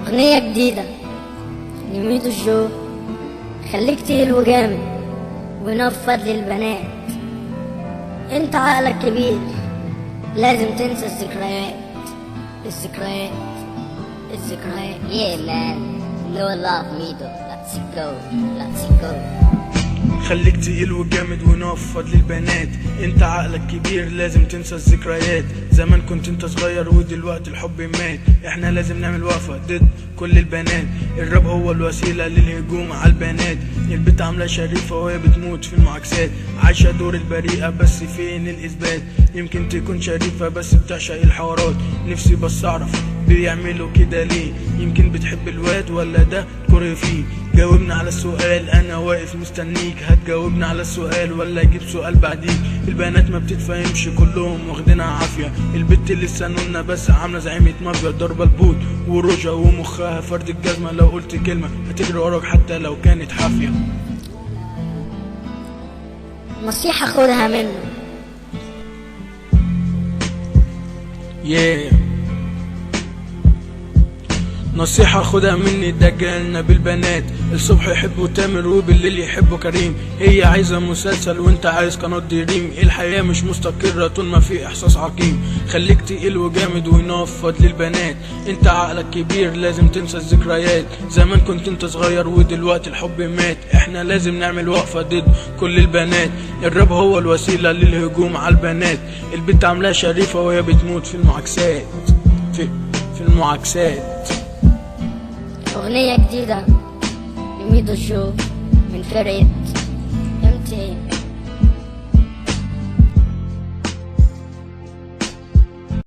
أغنية جديدة لميدو الشو. خليك تقيل وجامد ونفض للبنات. انت عقلك كبير، لازم تنسى الذكريات. الذكريات yeah man, no love Mido, let's go. خليك تقيل وجامد ونفض للبنات. انت عقلك كبير، لازم تنسى الذكريات. زمان كنت انت صغير ودلوقتي الحب مات. احنا لازم نعمل وقفة ضد كل البنات. الراب هو الوسيلة للهجوم على البنات. البنت عاملة شريفة وهي بتموت في المعاكسات. عايشة دور البريئة بس فين الإثبات؟ يمكن تكون شريفة بس بتعشق الحوارات. نفسي بس أعرف بيعملوا كده ليه؟ يمكن بتحب الواد ولا ده كره فيه؟ جاوبنا على السؤال، انا واقف مستنيك. هتجاوبنا على السؤال ولا اجيب سؤال بعديك؟ البنات ما بتتفهمش، كلهم واخدينها عافيه. البت اللي استنونا بس عامله زعيمه مافيا، ضربه البوت وروجه ومخها فرد الجزمه. لو قلت كلمه هتجري وراك حتى لو كانت حافيه. نصيحة خدها منه. نصيحة خدها مني، ده جالنا بالبنات. الصبح يحبوا تامر وبالليل يحبوا كريم. هي عايزة مسلسل وانت عايز قناة دريم. الحياة مش مستقرة طول ما في احساس عقيم. خليك تقيل وجامد ونفض للبنات. انت عقلك كبير، لازم تنسى الذكريات. زمان كنت انت صغير ودلوقتي الحب مات. احنا لازم نعمل وقفة ضد كل البنات. الراب هو الوسيلة للهجوم على البنات. البنت عاملاها شريفة وهي بتموت في المعاكسات. في المعاكسات. أغنية جديدة لميدو الشو من فرقة